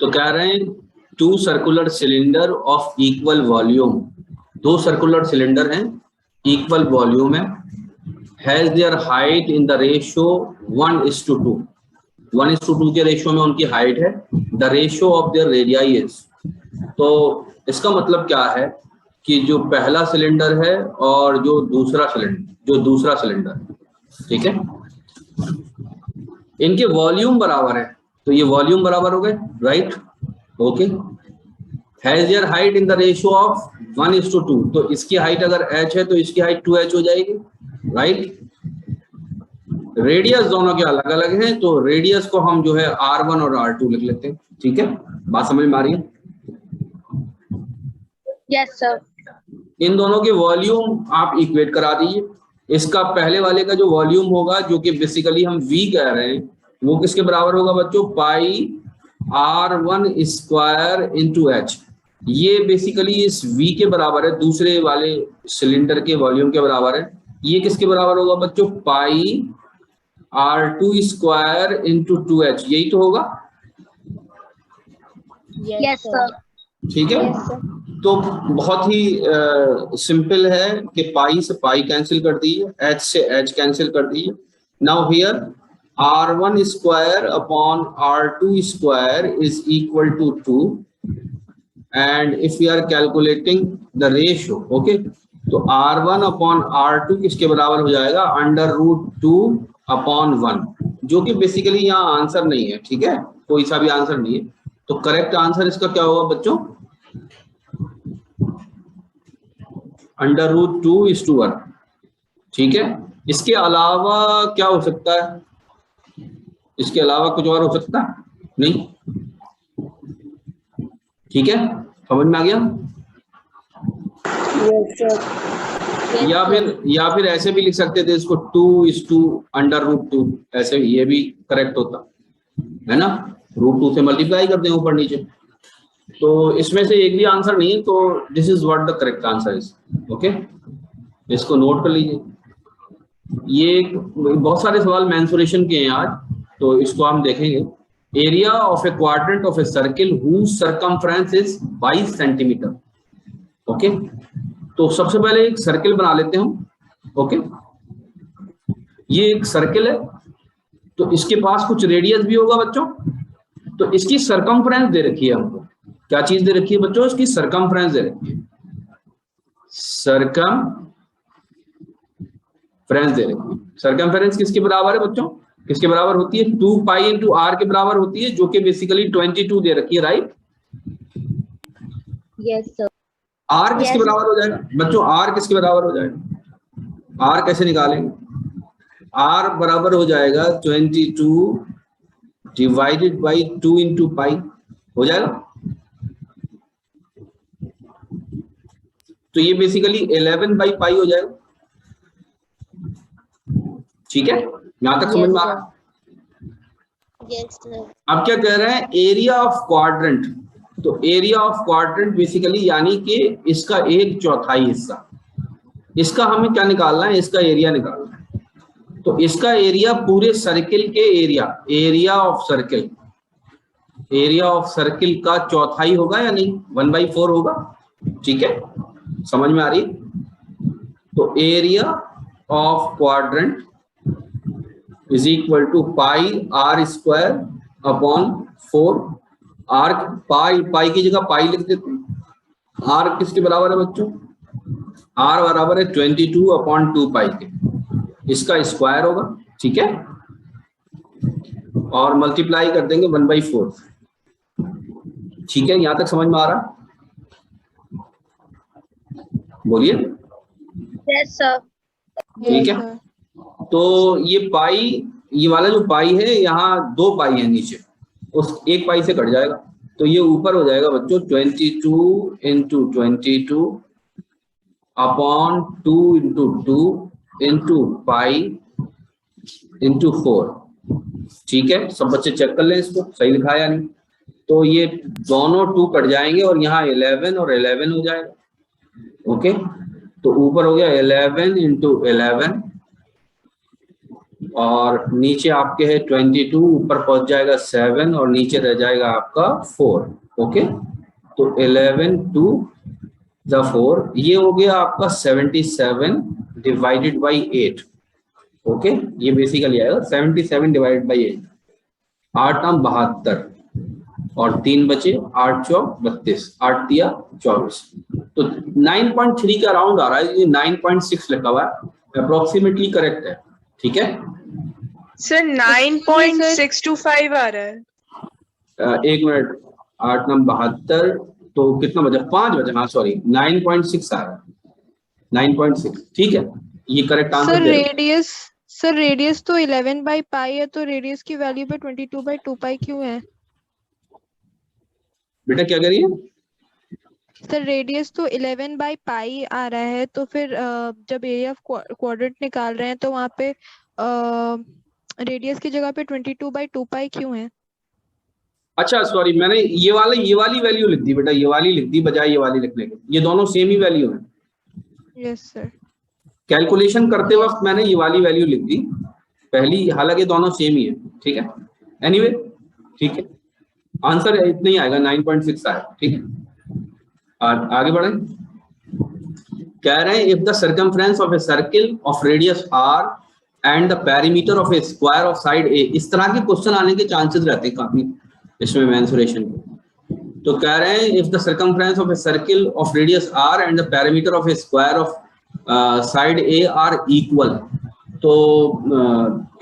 तो कह रहे हैं two circular cylinder of equal volume, दो सर्कुलर सिलेंडर हैं, इक्वल वॉल्यूम है, has their height in the ratio 1:2, 1:2 के रेशियो में उनकी हाइट है, the ratio of their radii is. तो इसका मतलब क्या है कि जो पहला सिलेंडर है और जो दूसरा सिलेंडर है, ठीक है, इनके वॉल्यूम बराबर है, तो ये वॉल्यूम बराबर हो गए, right, okay. Has their height in the ratio of 1:2, तो इसकी हाइट अगर h है तो इसकी हाइट 2h हो जाएगी, राइट। रेडियस दोनों के अलग अलग हैं, तो रेडियस को हम जो है r1 और r2 लिख लेते हैं, ठीक है, बात समझ में आ रही है? Yes sir. इन दोनों के वॉल्यूम आप इक्वेट करा दीजिए। इसका पहले वाले का जो वॉल्यूम होगा, जो कि बेसिकली हम v कह रहे हैं, वो किसके बराबर होगा बच्चों? पाई r1 स्क्वायर इंटू h। ये बेसिकली इस v के बराबर है, दूसरे वाले सिलेंडर के वॉल्यूम के बराबर है। ये किसके बराबर होगा बच्चों? पाई r2 स्क्वायर इंटू 2h, यही तो होगा, यस सर। ठीक है। तो बहुत ही सिंपल है कि पाई से पाई कैंसिल कर दीजिए, h से h कैंसिल कर दीजिए। Now here r1 square upon r2 square is equal to 2, and if we are calculating the ratio, okay, तो r1 अपॉन r2 किसके बराबर हो जाएगा? √2 अपॉन 1, जो कि बेसिकली यहाँ आंसर नहीं है, ठीक है, कोई सा भी आंसर नहीं है। तो करेक्ट आंसर इसका क्या होगा बच्चों? √2:1, ठीक है। इसके अलावा क्या हो सकता है? इसके अलावा कुछ और हो सकता है? नहीं, ठीक है, समझ में आ गया? या फिर ऐसे भी लिख सकते थे इसको 2:√2, ऐसे ये भी करेक्ट होता है ना, √2 से मल्टीप्लाई कर दें ऊपर नीचे। तो इसमें से एक भी आंसर नहीं है, तो this is what the correct answer is, okay, इसको नोट कर लीजिए। ये बहुत सारे सवाल मेंसुरेशन के हैं आज, तो इसको हम देखेंगे। Area of a quadrant of a circle whose circumference is 22 centimetre, okay. तो सबसे पहले एक सर्किल बना लेते हैं हम, ओके। ये एक सर्किल है, तो इसके पास कुछ रेडियस भी होगा बच्चों, तो इसकी सरकमफ्रेंस दे रखी है हमको। क्या चीज दे रखी है बच्चों? इसकी सरकमफ्रेंस दे रखी है, सरकमफ्रेंस दे रखी है। सरकमफ्रेंस किसके बराबर है बच्चों? किसके बराबर होती है? 2 पाई इंटू r के बराबर होती है, जो कि बेसिकली 22 दे रखी है, राइट? Yes sir. r किसके बराबर हो जाएगा बच्चों? r किसके बराबर हो जाएगा? r कैसे निकालेंगे? r बराबर हो जाएगा 22 डिवाइडेड बाई 2 इंटू पाई, हो जाएगा। तो ये बेसिकली 11 बाई पाई हो जाएगा, ठीक है, यहां तक समझ में आ रहा है? Yes sir. अब क्या कह रहे हैं? Area of quadrant. तो एरिया ऑफ क्वाड्रेंट बेसिकली यानी कि इसका 1/4 हिस्सा, इसका हमें क्या निकालना है? इसका एरिया निकालना है। तो इसका एरिया पूरे सर्किल के area of circle, area of circle का चौथाई होगा या नहीं? 1/4 होगा, ठीक है, समझ में आ रही? तो area of quadrant is equal to pi r square upon 4। r pi की जगह पाई लिख देते हैं। r किसके बराबर है बच्चों? r बराबर है 22 अपॉन 2 पाई के, इसका स्क्वायर होगा, ठीक है, और मल्टीप्लाई कर देंगे 1/4, ठीक है, यहां तक समझ में आ रहा? बोलिए। Yes sir. ठीक है, तो ये पाई, ये वाला जो पाई है, यहाँ 2 पाई है नीचे, उस 1 पाई से कट जाएगा, तो ये ऊपर हो जाएगा बच्चों 22 into 22 upon 2 into 2 into pi into 4, ठीक है। सब बच्चे चेक कर ले इसको, सही लिखा या नहीं? तो ये दोनों 2 कट जाएंगे और यहाँ 11 और 11 हो जाएगा, ओके। तो ऊपर हो गया 11 इंटू 11 और नीचे आपके है 22, ऊपर पहुंच जाएगा 7 और नीचे रह जाएगा आपका 4। ओके, तो 11 टू द 4, ये हो गया आपका 77 डिवाइडेड बाई 8। ओके, ये बेसिकली आएगा 77 डिवाइडेड बाई 8, 8 आम 72 और 3 बचे, 8 चौक 32, 8 तिया 24, तो 9.3 का राउंड आ रहा है, ये 9.6 लिखा हुआ है, अप्रोक्सीमेटली करेक्ट है। ठीक है सर 9.625 आ रहा है। एक मिनट, 8 नम 72, तो कितना बचा, 5 बचा, हाँ सॉरी 9.6 आ रहा है, 9.6। ठीक है, ये करेक्ट आंसर। सर रेडियस तो 11 बाई पाई है, तो रेडियस की वैल्यू पे 22 बाई 2 पाई क्यों है? बेटा क्या करिए? सर रेडियस तो 11 बाई पाई आ रहा है, तो फिर जब एरिया ऑफ क्वाड्रेंट निकाल रहे हैं तो वहाँ पे रेडियस की जगह पे 22 बाई 2 पाई क्यों है? अच्छा सॉरी, मैंने ये वाली वैल्यू लिख दी बेटा, ये वाली लिख दी बजाय ये वाली लिखने के। ये दोनों सेम ही वैल्यू है। Yes sir. कैलकुलेशन करते वक्त मैंने ये वाली वैल्यू लिख दी पहली, हालांकि दोनों सेम ही है। ठीक है, एनीवे ठीक है, आंसर इतना ही आएगा, 9.6 आएगा। ठीक है, और आगे बढ़े। कह रहे हैं if the circumference of a circle of radius r and the perimeter of a square of side a, इस तरह के क्वेश्चन आने के चांसेस रहते हैं काफी इसमें मेंसुरेशन के। तो कह रहे हैं if the circumference of a circle of radius r and the perimeter of a square of side a are equal, तो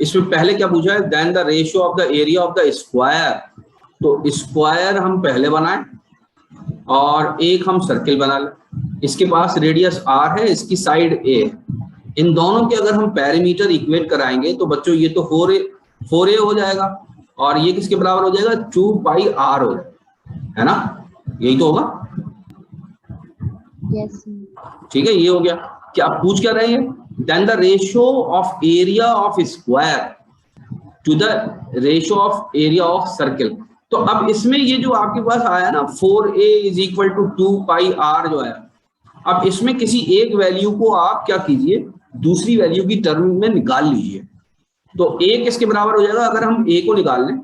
इसमें पहले क्या पूछा है, then the ratio of the area of the square. तो स्क्वायर हम पहले बनाए और एक हम सर्किल बना लें, इसके पास रेडियस r है, इसकी साइड a, इन दोनों के अगर हम पेरीमीटर इक्वेट कराएंगे तो बच्चों ये तो 4a हो जाएगा और ये किसके बराबर हो जाएगा, 2 पाई r हो जाएगा, है ना, यही तो होगा। यस ठीक है, ये हो गया। क्या आप पूछ क्या रहे हैं, then the ratio of area of square to the ratio of area of circle. तो अब इसमें ये जो आपके पास आया ना 4a is equal to 2 pi r जो है, अब इसमें किसी एक वैल्यू को आप क्या कीजिए, दूसरी वैल्यू की टर्म में निकाल लीजिए। तो a किसके बराबर हो जाएगा, अगर हम a को निकाल लें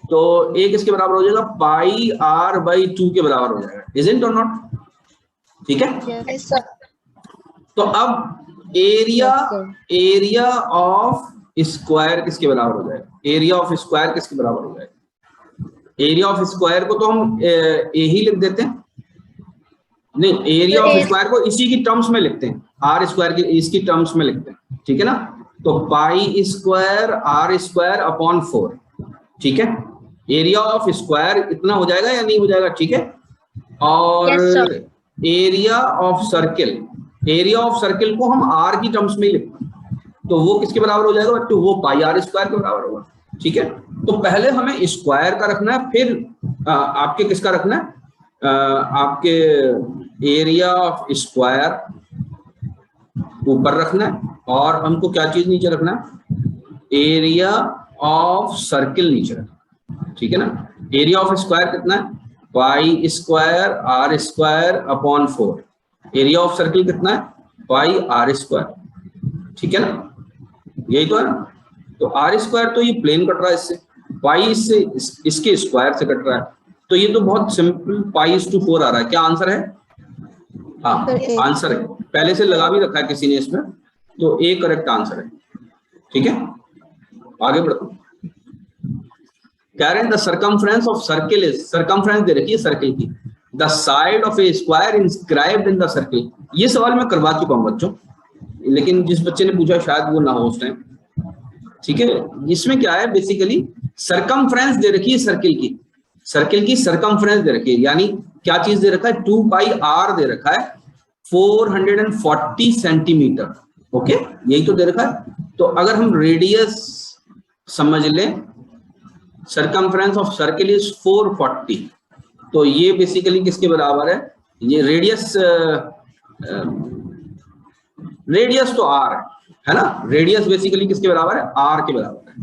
तो a किसके बराबर हो जाएगा, पाई r बाई 2 के बराबर हो जाएगा, इजंट और नॉट? ठीक है, यस सर। तो अब एरिया ऑफ स्क्वायर किसके बराबर हो जाएगा, एरिया ऑफ स्क्वायर किसके बराबर हो जाएगा? एरिया ऑफ स्क्वायर को तो हम ए ही लिख देते हैं, नहीं एरिया ऑफ स्क्वायर को इसी की टर्म्स में लिखते हैं, आर स्क्वायर की इसकी टर्म्स में लिखते हैं। ठीक है ना, तो pi square r square upon 4। ठीक है, एरिया ऑफ स्क्वायर इतना हो जाएगा या नहीं हो जाएगा? ठीक है, और एरिया ऑफ सर्किल को हम आर की टर्म्स में ही लिखते हैं, तो वो किसके बराबर हो जाएगा बच्चों, वो पाई आर स्क्वायर के बराबर होगा। ठीक है, तो पहले हमें स्क्वायर का रखना है, फिर आपके किसका रखना है, आपके एरिया ऑफ स्क्वायर ऊपर रखना है और हमको क्या चीज नीचे रखना है, एरिया ऑफ सर्किल नीचे रखना। ठीक है ना, एरिया ऑफ स्क्वायर कितना है, pi square r square upon 4, area of circle कितना है, पाई आर स्क्वायर। ठीक है ना, यही तो है ना। तो आर स्क्वायर तो ये प्लेन कट रहा है इससे, पाई इससे इसके स्क्वायर से कट रहा है, तो ये तो बहुत सिंपल, पाई इज टू 4 आ रहा है। क्या आंसर है? हाँ आंसर है, पहले से लगा भी रखा है किसी ने इसमें, तो ए करेक्ट आंसर है। ठीक है, आगे बढ़ो। कह रहे हैं the circumference of circle is, circumference दे रखी है सर्किल की, the side of a square inscribed in the circle. ये सवाल मैं करवा चुका हूं बच्चों, लेकिन जिस बच्चे ने पूछा शायद वो ना हो उस टाइम। ठीक है, इसमें क्या है, बेसिकली सर्कमफ्रेंस दे रखी है सर्किल की सर्कमफ्रेंस दे रखी है, यानी क्या चीज दे रखा है, 2 पाई r दे रखा है, 440 सेंटीमीटर। ओके, यही तो दे रखा है। तो अगर हम रेडियस समझ लें, सर्कमफ्रेंस ऑफ सर्किल इज 440, तो ये बेसिकली किसके बराबर है, ये रेडियस तो r है ना, रेडियस बेसिकली किसके बराबर है, r के बराबर है।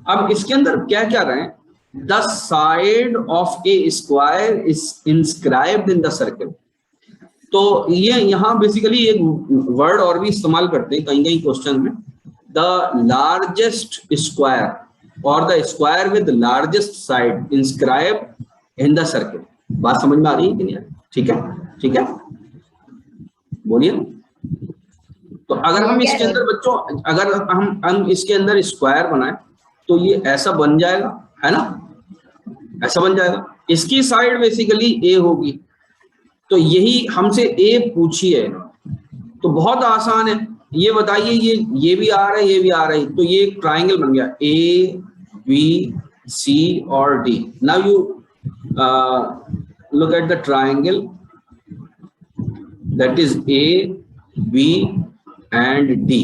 अब इसके अंदर क्या क्या रहे हैं, the side of a square is inscribed in the circle. तो ये यहाँ बेसिकली एक वर्ड और भी इस्तेमाल करते हैं कहीं कहीं क्वेश्चन में, द लार्जेस्ट स्क्वायर और the square with largest side inscribe in the circle. बात समझ में आ रही है कि नहीं? ठीक है, ठीक है, बोलिए। तो अगर हम इसके अंदर बच्चों, अगर हम इसके अंदर स्क्वायर बनाए तो ये ऐसा बन जाएगा, है ना, ऐसा बन जाएगा। इसकी साइड बेसिकली ए होगी, तो यही हमसे ए पूछी है, तो बहुत आसान है। ये बताइए, ये भी आ रहा है, ये भी आ रहा है, तो ये एक ट्राइंगल बन गया ए बी सी और D. Now you look at the triangle that is A, B and D.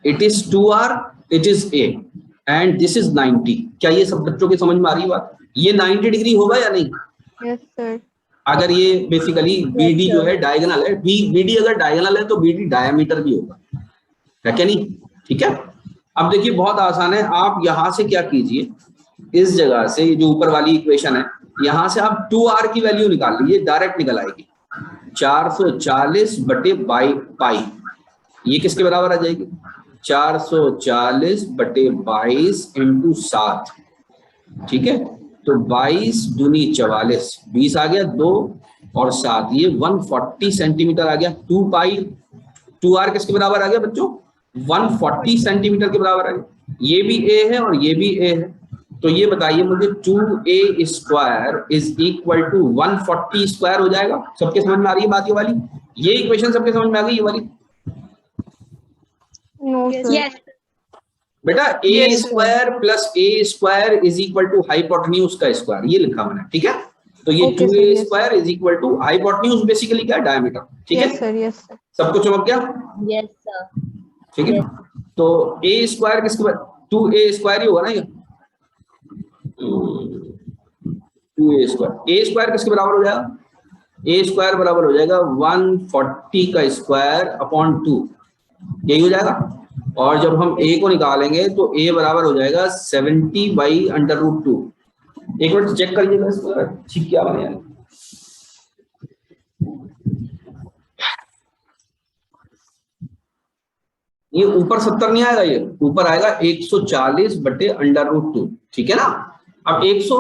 It is 2R, it is A and this is 90. क्या ये सब बच्चों की समझ में आ रही है बात? ये 90 डिग्री होगा या नहीं? Yes sir. अगर ये बेसिकली BD जो है डायगोनल है, BD अगर डायगोनल है तो BD डायमीटर भी होगा, है क्या नहीं? ठीक है। अब देखिए बहुत आसान है, आप यहां से क्या कीजिए, इस जगह से जो ऊपर वाली इक्वेशन है, यहां से आप 2R की वैल्यू निकाल लीजिए, डायरेक्ट निकल आएगी 440 बटे पाई। ये किसके बराबर आ जाएगी? 440 बटे 22 इंटू 7। ठीक है, तो 22 दूनी 44, 20 आ गया 2 और 7, ये 140 सेंटीमीटर आ गया। 2 पाई 2R किसके बराबर आ गया बच्चों? 140 सेंटीमीटर के बराबर आ गया। ये भी A है और ये भी A है, तो ये बताइए मुझे 2A square is equal to 140 square हो जाएगा। सबके समझ में आ रही है बात ये वाली? ये इक्वेशन सबके समझ में आ गई ये वाली? No sir. Yes. बेटा A square plus A square is equal to hypotenuse का स्क्वायर, ये लिखा मैंने। ठीक है, तो ये Okay, 2A sir, square is equal to hypotenuse basically क्या है? डायमीटर। ठीक है यस सर, यस सर। सबको चमक गया? Yes, sir. ठीक है, तो A स्क्वायर किसके बराबर? 2A स्क्वायर ही होगा ना ये? 2A square. A स्क्वायर किसके बराबर हो जाएगा? A स्क्वायर बराबर हो जाएगा 140 का स्क्वायर अपॉन 2, यही हो जाएगा। और जब हम A को निकालेंगे तो A बराबर हो जाएगा 70 बाई अंडर रूट 2। एक मिनट चेक करिएगा इसको, ठीक क्या बने यार। ये ऊपर 70 नहीं आएगा, ये ऊपर आएगा 140 बटे अंडर रूट 2। ठीक है ना। अब 100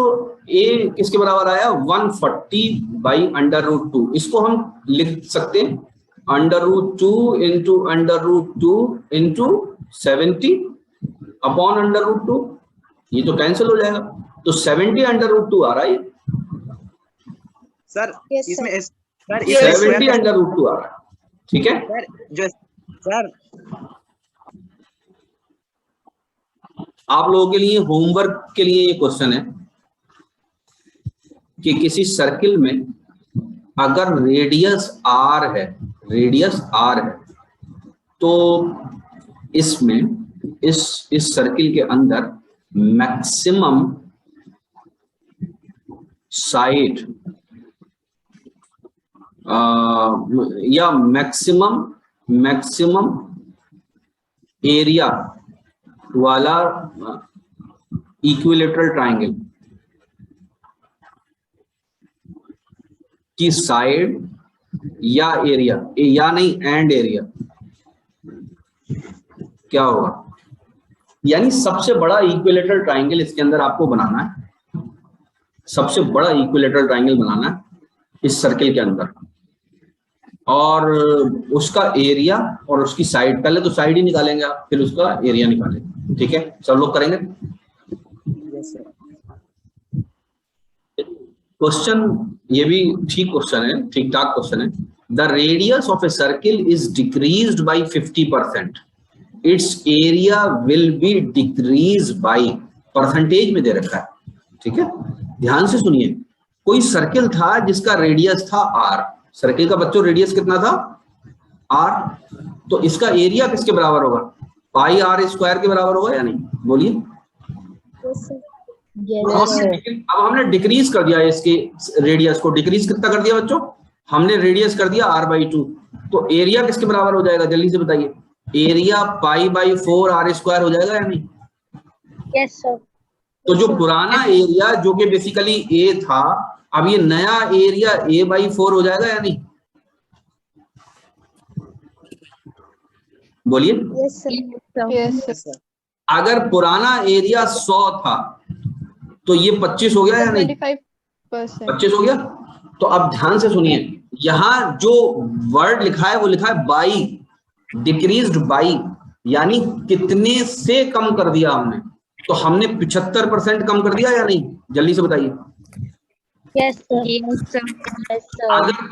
A किसके बराबर आया? 140 बाई अंडर रूट 2। इसको हम लिख सकते हैं under root 2 into under root 2 into 70 upon under root 2। ये तो कैंसिल हो जाएगा, तो 70 अंडर रूट 2 आ रहा है सर। Yes, इसमें sir. सर Yes, इसमें 70 अंडर रूट 2 आ रहा है। ठीक है, सर जो सर आप लोगों के लिए होमवर्क के लिए ये क्वेश्चन है कि किसी सर्किल में अगर रेडियस R है, रेडियस R है, तो इसमें इस सर्किल के अंदर मैक्सिमम साइड या मैक्सिमम एरिया वाला इक्विलेटरल ट्रायंगल की साइड या एरिया, या नहीं एंड एरिया क्या होगा? यानी सबसे बड़ा इक्विलेटरल ट्रायंगल इसके अंदर आपको बनाना है, सबसे बड़ा इक्विलेटरल ट्रायंगल बनाना है इस सर्किल के अंदर, और उसका एरिया और उसकी साइड, पहले तो साइड ही निकालेंगे आप, फिर उसका एरिया निकालेंगे। ठीक है, सब लोग करेंगे। क्वेश्चन ये भी ठीक क्वेश्चन है, ठीक ठाक क्वेश्चन है। The radius of a circle is decreased bye 50%, it's area will be decrease by, percentage में दे रखा है। ठीक है, ध्यान से सुनिए। कोई सर्किल था जिसका रेडियस था R, सर्किल का बच्चों रेडियस कितना था? R, तो इसका एरिया किसके बराबर होगा? पाई R स्क्वायर के बराबर होगा या नहीं? बोलिए। अब हमने डिक्रीज कर दिया इसके रेडियस को, डिक्रीज कितना कर दिया बच्चों? हमने रेडियस कर दिया R/2, तो एरिया किसके बराबर हो जाएगा? जल्दी से बताइए। Area pi by 4 R square हो जाएगा या नहीं? Yes, sir. तो जो पुराना एरिया जो कि बेसिकली A था, अब ये नया एरिया A/4 हो जाएगा या नहीं? बोलिए। Yes, sir. Yes yes, sir. अगर पुराना एरिया 100 था तो ये 25 हो गया या नहीं? 25%। 25 हो गया। तो अब ध्यान से सुनिए, यहां जो वर्ड लिखा है वो लिखा है बाई, डिक्रीज्ड बाई, यानी कितने से कम कर दिया हमने। तो हमने 75% कम कर दिया या नहीं? जल्दी से बताइए। Yes, sir. Yes, sir. Yes, sir.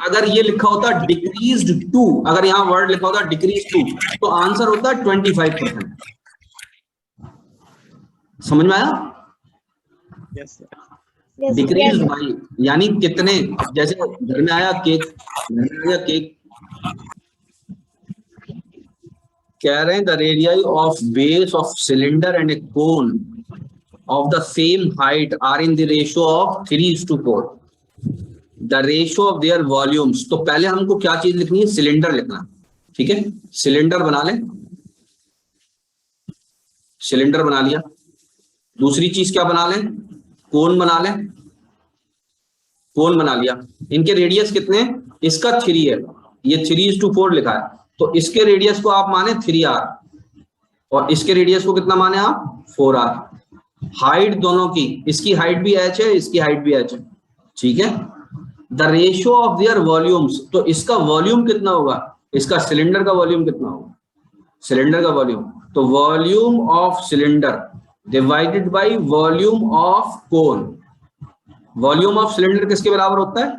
अगर ये लिखा होता डिक्रीज्ड टू, अगर यहाँ वर्ड लिखा होता डिक्रीज टू, तो आंसर होता 25%। समझ में आया? Yes, sir. Yes, decrease yes. By यानी कितने, जैसे घर में आया केक, घर में आया केक, कह रहे हैं the radii of base of cylinder and A cone of the same height are in the ratio of 3:4. The ratio of their volumes. तो पहले हमको क्या चीज लिखनी है? सिलेंडर लिखना। ठीक है, सिलेंडर बना लें, सिलेंडर बना लिया। दूसरी चीज क्या बना लें? कोन बना लें, कोन बना लिया। इनके रेडियस कितने हैं? इसका 3 है, ये 3:4 लिखा है, तो इसके रेडियस को आप माने 3r और इसके रेडियस को कितना माने आप? 4r। हाइट दोनों की, इसकी हाइट भी h है, इसकी हाइट भी h है। ठीक है, the ratio of there volumes, तो इसका वॉल्यूम कितना होगा? इसका सिलेंडर का वॉल्यूम कितना होगा? सिलेंडर का वॉल्यूम, तो volume of cylinder divided by volume of cone. Volume of cylinder किसके बराबर होता है?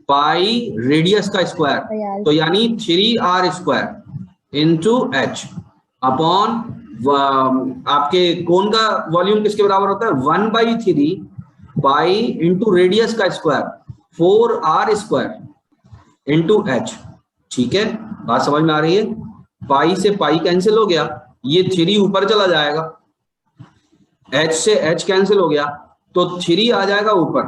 पाई रेडियस का स्क्वायर, तो यानी 3r² इंटू h अपॉन आपके कोन का वॉल्यूम किसके बराबर होता है? 1/3 पाई इंटू रेडियस का स्क्वायर 4r² इंटू h। ठीक है, बात समझ में आ रही है? पाई से पाई कैंसिल हो गया, ये 3 ऊपर चला जाएगा, h से h कैंसिल हो गया, तो 3 आ जाएगा ऊपर।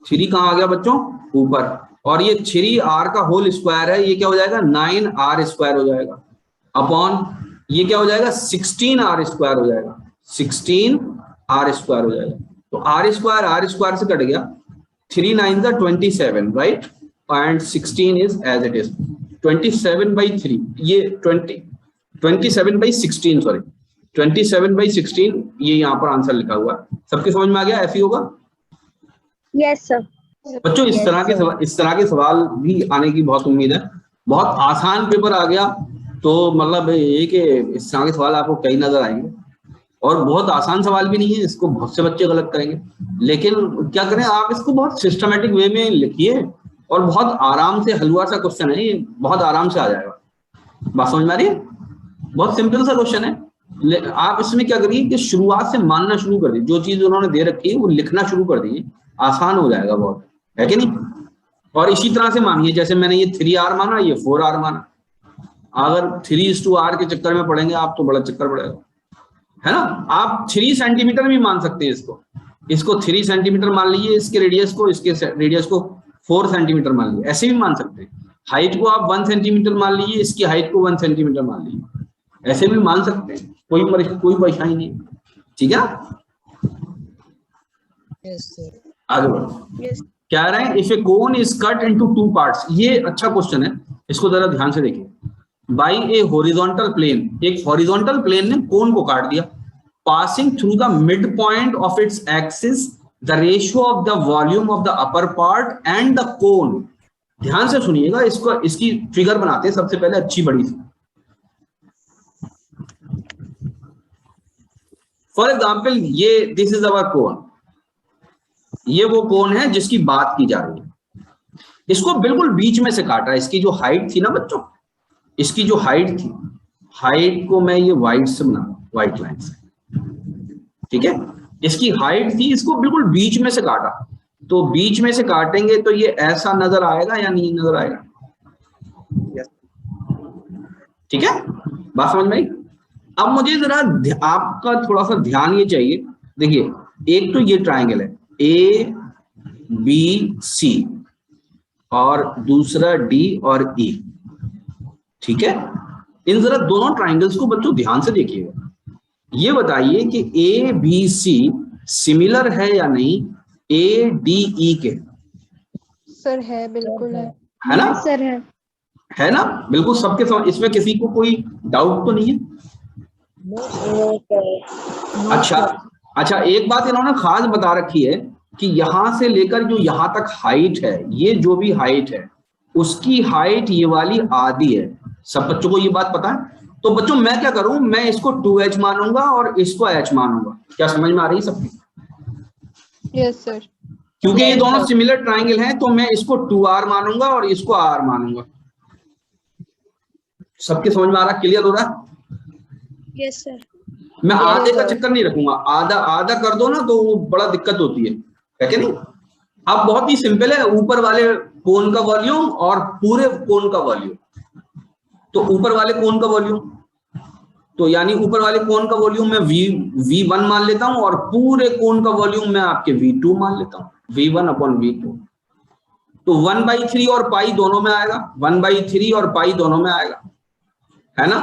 3 कहाँ आ गया बच्चों? ऊपर। और ये 3r का होल स्क्वायर है, ये क्या हो जाएगा? 9r² हो जाएगा अपॉन ये क्या हो जाएगा? 16r² हो जाएगा, 16r² हो जाएगा। तो r² से कट गया, 3 9 27, right, and 16 is as it is 27/3, ये 27/16, सॉरी 27/16, ये यहाँ पर आंसर लिखा हुआ है। सबके समझ में आ गया? ऐसे ही होगा Yes, sir. बच्चों। इस तरह के सवाल भी आने की बहुत उम्मीद है। बहुत आसान पेपर आ गया तो मतलब ये कि इस तरह के सवाल आपको कई नजर आएंगे, और बहुत आसान सवाल भी नहीं है, इसको बहुत से बच्चे गलत करेंगे। लेकिन क्या करें, आप इसको बहुत सिस्टमेटिक वे में लिखिए और बहुत आराम से, हलवा सा क्वेश्चन है ये, बहुत आराम से आ जाएगा। बात समझ में आ रही है? बहुत सिंपल सा क्वेश्चन है। आप इसमें क्या करिए कि शुरुआत से मानना शुरू कर दीजिए, जो चीज उन्होंने दे रखी है वो लिखना शुरू कर दीजिए, आसान हो जाएगा बहुत, है कि नहीं? और इसी तरह से मानिए, जैसे मैंने ये 3r माना, ये 4r माना। अगर 3:r के चक्कर में पड़ेंगे आप तो बड़ा चक्कर पड़ेगा, है ना? आप 3 सेंटीमीटर भी मान सकते हैं इसको 3 सेंटीमीटर मान लीजिए, इसके रेडियस को 4 सेंटीमीटर मान लीजिए, ऐसे भी मान सकते हैं। हाइट को आप 1 सेंटीमीटर मान लीजिए, इसकी हाइट को 1 सेंटीमीटर मान लीजिए, ऐसे भी मान सकते हैं, कोई परेशानी नहीं। ठीक है, आगे बढ़ो। कह रहे हैं if A cone is cut into 2 parts, ये अच्छा क्वेश्चन है, इसको जरा ध्यान से देखिए। बाई ए हॉरिजॉन्टल प्लेन, एक हॉरिजॉन्टल प्लेन ने कोन को काट दिया, passing through the mid point of its axis, the ratio of the volume of the upper part and the cone. ध्यान से सुनिएगा, इसकी फिगर बनाते हैं सबसे पहले अच्छी बड़ी सी। फॉर एग्जाम्पल ये दिस इज अवर कोन, ये वो कोन है जिसकी बात की जा रही है। इसको बिल्कुल बीच में से काटा है। इसकी जो हाइट थी ना बच्चों, इसकी जो हाइट थी, हाइट को मैं ये व्हाइट से बना, व्हाइट लाइन से, ठीक है? इसकी हाइट थी, इसको बिल्कुल बीच में से काटा, तो बीच में से काटेंगे तो ये ऐसा नजर आएगा या नहीं नजर आएगा? ठीक है, बात समझ में आई? अब मुझे जरा आपका थोड़ा सा ध्यान ये चाहिए। देखिए, एक तो ये ट्राइंगल है ABC और दूसरा D और E, ठीक है? इन जरा दोनों ट्राइंगल्स को बच्चों ध्यान से देखिएगा। ये बताइए कि ABC सिमिलर है या नहीं ADE के? सर है, बिल्कुल है ना? सर है। है ना, बिल्कुल सबके समझ, इसमें किसी को कोई डाउट तो नहीं है? अच्छा, एक बात इन्होंने खास बता रखी है कि यहां से लेकर जो यहां तक हाइट है, ये जो भी हाइट है उसकी हाइट ये वाली आधी है। सब बच्चों को ये बात पता है? तो बच्चों मैं क्या करूं, मैं इसको 2h मानूंगा और इसको h मानूंगा। क्या समझ में आ रही है सबकी? Yes sir. क्योंकि ये दोनों सिमिलर ट्राइंगल हैं तो मैं इसको 2r मानूंगा और इसको r मानूंगा। सबके समझ में आ रहा, क्लियर हो रहा? Yes sir. मैं आधे का चक्कर नहीं रखूंगा, आधा आधा कर दो ना तो वो बड़ा दिक्कत होती है कि नहीं? अब बहुत ही सिंपल है, ऊपर वाले कोन का वॉल्यूम और पूरे कोन का वॉल्यूम। तो ऊपर वाले कोन का वॉल्यूम, तो यानी ऊपर वाले कोन का वॉल्यूम मैं V1 मान लेता हूं और पूरे कोन का वॉल्यूम मैं आपके V2 मान लेता हूं, V1/V2। तो 1/3 और पाई दोनों में आएगा, 1/3 और पाई दोनों में आएगा, है ना?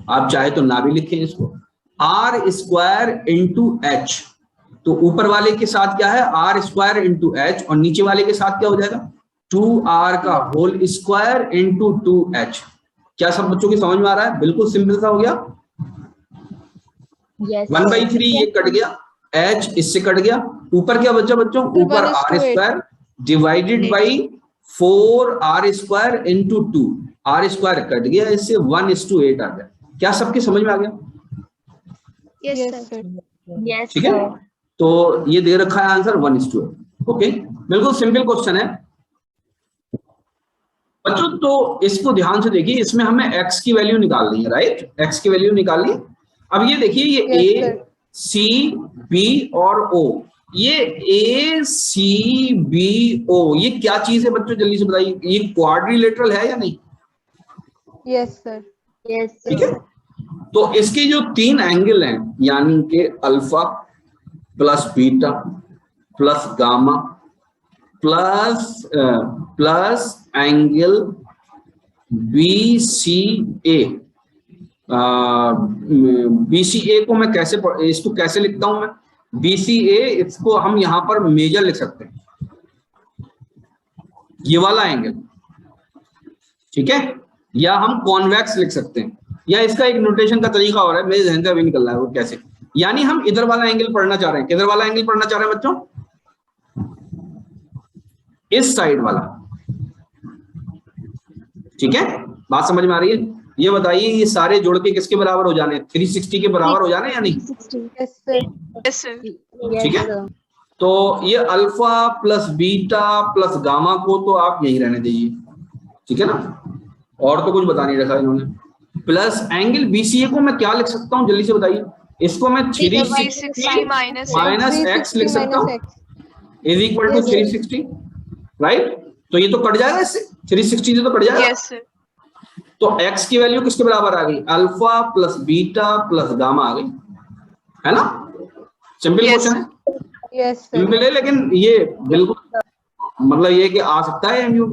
आप चाहे तो ना भी लिखें इसको, r² इंटू h। तो ऊपर वाले के साथ क्या है, r² इंटू h, और नीचे वाले के साथ क्या हो जाएगा, 2r का होल स्क्वायर इंटू 2h। क्या सब बच्चों की समझ में आ रहा है? बिल्कुल सिंपल सा हो गया। 1/3 ये कट गया, h इससे कट गया, ऊपर क्या बचा बच्चों, ऊपर r² divided by 4r² into 2, r² cut गया, इससे 1:8 आ गया। क्या सबके समझ में आ गया? Yes sir. यस ठीक है, तो ये दे रखा है आंसर 1:8। ओके, बिल्कुल सिंपल क्वेश्चन है बच्चों। तो इसको ध्यान से देखिए, इसमें हमें x की वैल्यू निकालनी है, राइट? x की वैल्यू निकालनी है। अब ये देखिए, ये A, C, B और O, ये A, C, B, O ये क्या चीज है बच्चों, जल्दी से बताइए, ये क्वाड्रिलेटरल है या नहीं? Yes sir. यस ठीक है, तो इसके जो 3 एंगल हैं, यानी कि alpha plus beta plus gamma plus angle BCA। BCA को मैं कैसे, इसको कैसे लिखता हूं मैं, BCA इसको हम यहां पर मेजर लिख सकते हैं, ये वाला एंगल, ठीक है, या हम कॉन्वेक्स लिख सकते हैं, या इसका एक नोटेशन का तरीका और है, मेरे जहन से अभी निकल रहा है वो कैसे। यानी हम इधर वाला एंगल पढ़ना चाह रहे हैं, किधर वाला एंगल पढ़ना चाह रहे हैं बच्चों, इस साइड वाला, ठीक है? बात समझ में आ रही है? ये बताइए, ये सारे जोड़ के किसके बराबर हो जाने, 360 के बराबर हो जाने या नहीं? Yes sir. ठीक है, तो ये alpha plus beta plus gamma को तो आप यही रहने दीजिए, ठीक है ना, और तो कुछ बता नहीं रखा इन्होंने। प्लस एंगल BCA को मैं क्या लिख सकता हूं, जल्दी से बताइए। इसको मैं 360 माइनस x लिख सकता हूं, इज इक्वल टू 360, राइट? तो ये तो कट जाएगा, इससे 360 से तो कट जाएगा। Yes sir. तो x की वैल्यू किसके बराबर आ गई, alpha plus beta plus gamma आ गई, है ना? सिंपल क्वेश्चन है, यस सर। सिंपल है, लेकिन ये बिल्कुल मतलब ये कि आ सकता है MU